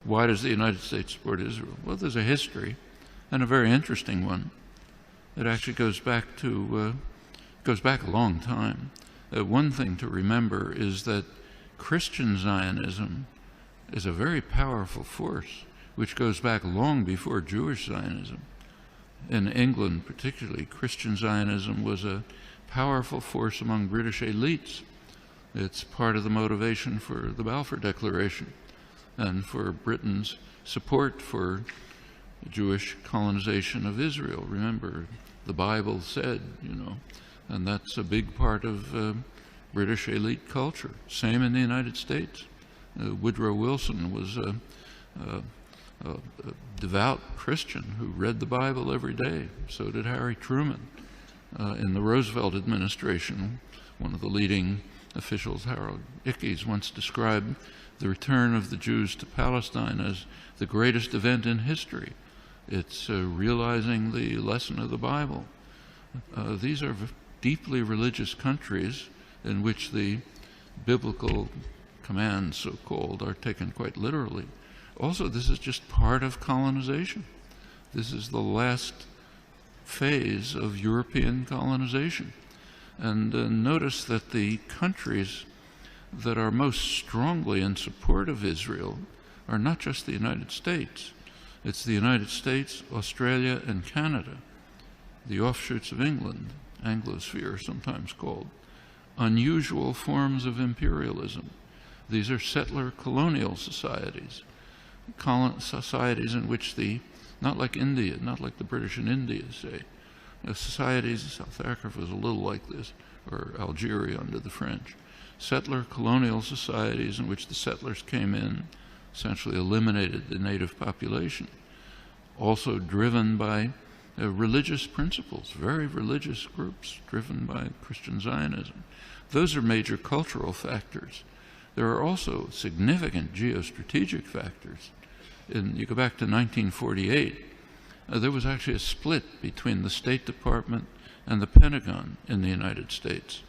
why does the United States support Israel? Well, there's a history, and a very interesting one. It actually goes back a long time. One thing to remember is that Christian Zionism is a very powerful force, which goes back long before Jewish Zionism. In England, particularly, Christian Zionism was a powerful force among British elites. It's part of the motivation for the Balfour Declaration and for Britain's support for Jewish colonization of Israel. Remember, the Bible said, and that's a big part of British elite culture. Same in the United States. Woodrow Wilson was a devout Christian who read the Bible every day. So did Harry Truman. In the Roosevelt administration, one of the leading officials, Harold Ickes, once described the return of the Jews to Palestine as the greatest event in history. It's realizing the lesson of the Bible. These are deeply religious countries in which the biblical commands, so-called, are taken quite literally. Also, this is just part of colonization. This is the last phase of European colonization. And notice that the countries that are most strongly in support of Israel are not just the United States. It's the United States, Australia, and Canada, the offshoots of England, Anglosphere sometimes called. Unusual forms of imperialism. These are settler colonial societies, societies in which not like India, not like the British in India, say. Societies, South Africa was a little like this, or Algeria under the French. Settler colonial societies in which the settlers came in, essentially eliminated the native population. Also driven by religious principles, very religious groups driven by Christian Zionism. Those are major cultural factors. There are also significant geostrategic factors. You go back to 1948, there was actually a split between the State Department and the Pentagon in the United States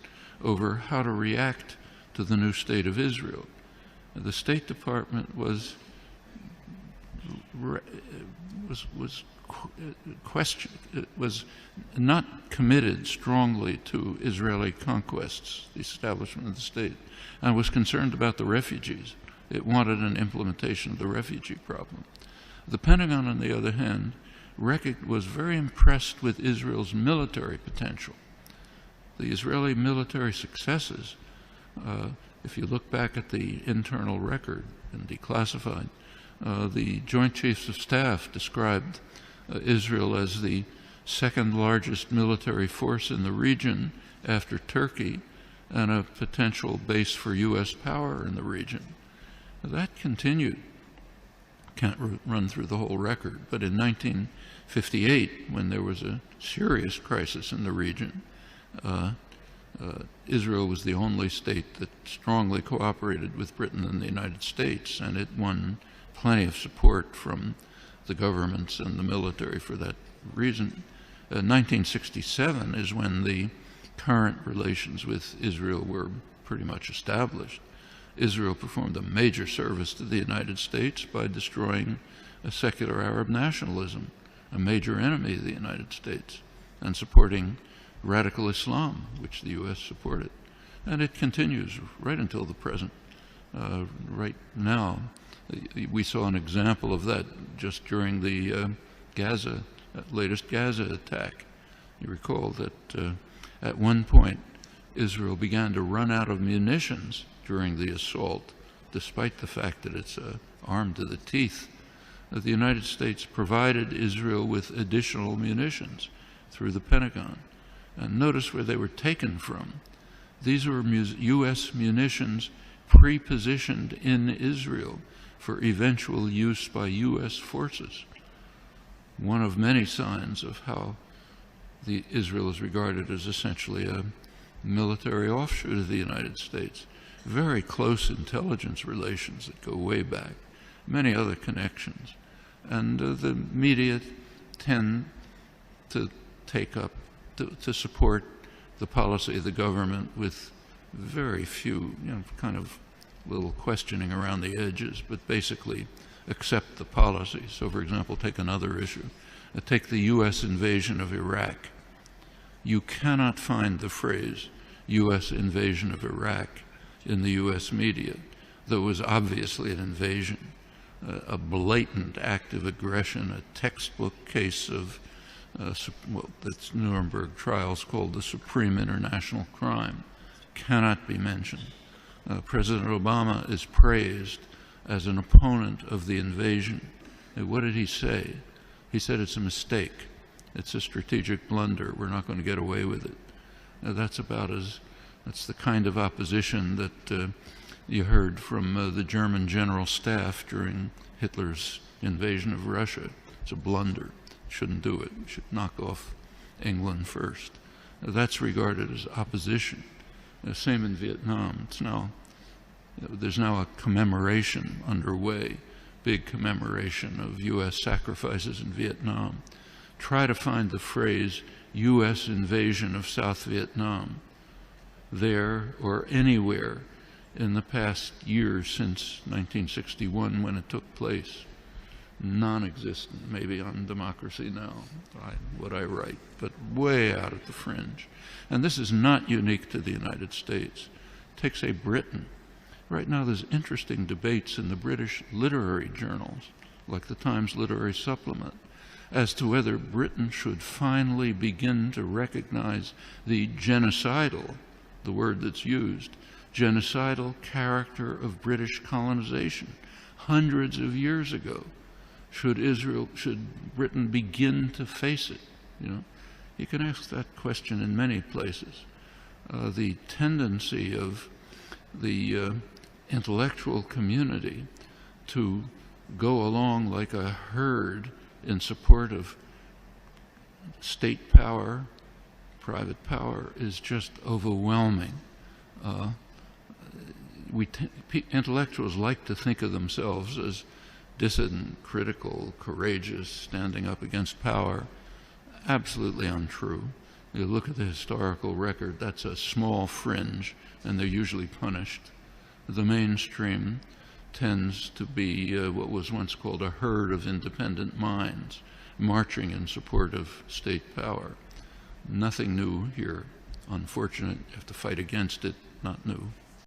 over how to react to the new state of Israel. The State Department was not committed strongly to Israeli conquests, the establishment of the state, and was concerned about the refugees. It wanted an implementation of the refugee problem. The Pentagon, on the other hand, was very impressed with Israel's military potential. The Israeli military successes, if you look back at the internal record and declassified, the Joint Chiefs of Staff described Israel as the second largest military force in the region after Turkey and a potential base for U.S. power in the region. That continued. Can't run through the whole record, but in 1958, when there was a serious crisis in the region, Israel was the only state that strongly cooperated with Britain and the United States, and it won plenty of support from the governments and the military for that reason. 1967 is when the current relations with Israel were pretty much established. Israel performed a major service to the United States by destroying a secular Arab nationalism, a major enemy of the United States, and supporting radical Islam, which the U.S. supported. And it continues right until the present. Right now, we saw an example of that just during the latest Gaza attack. You recall that at one point, Israel began to run out of munitions during the assault, despite the fact that it's armed to the teeth. The United States provided Israel with additional munitions through the Pentagon. And notice where they were taken from. These were U.S. munitions pre-positioned in Israel for eventual use by U.S. forces. One of many signs of how Israel is regarded as essentially a military offshoot of the United States. Very close intelligence relations that go way back, many other connections. And the media tend to take up, to support the policy of the government with very few, kind of little questioning around the edges, but basically accept the policy. So, for example, take another issue. Take the U.S. invasion of Iraq. You cannot find the phrase U.S. invasion of Iraq in the U.S. media, though it was obviously an invasion, a blatant act of aggression, a textbook case of what the Nuremberg trials called the supreme international crime, cannot be mentioned. President Obama is praised as an opponent of the invasion. And what did he say? He said it's a mistake. It's a strategic blunder. We're not going to get away with it. Now, that's the kind of opposition that you heard from the German general staff during Hitler's invasion of Russia. It's a blunder. Shouldn't do it. Should knock off England first. That's regarded as opposition. Same in Vietnam. There's now a commemoration underway, big commemoration of U.S. sacrifices in Vietnam. Try to find the phrase U.S. invasion of South Vietnam there or anywhere in the past year since 1961 when it took place. Non-existent, maybe on Democracy Now, what I write, but way out at the fringe. And this is not unique to the United States. Take, say, Britain. Right now there's interesting debates in the British literary journals, like the Times Literary Supplement, as to whether Britain should finally begin to recognize the genocidal, the word that's used, genocidal character of British colonization hundreds of years ago. Should Britain begin to face it? You can ask that question in many places. The tendency of the intellectual community to go along like a herd in support of state power, private power, is just overwhelming. Intellectuals like to think of themselves as dissident, critical, courageous, standing up against power. Absolutely untrue. You look at the historical record, that's a small fringe, and they're usually punished. The mainstream tends to be what was once called a herd of independent minds, marching in support of state power. Nothing new here. Unfortunate, you have to fight against it, not new.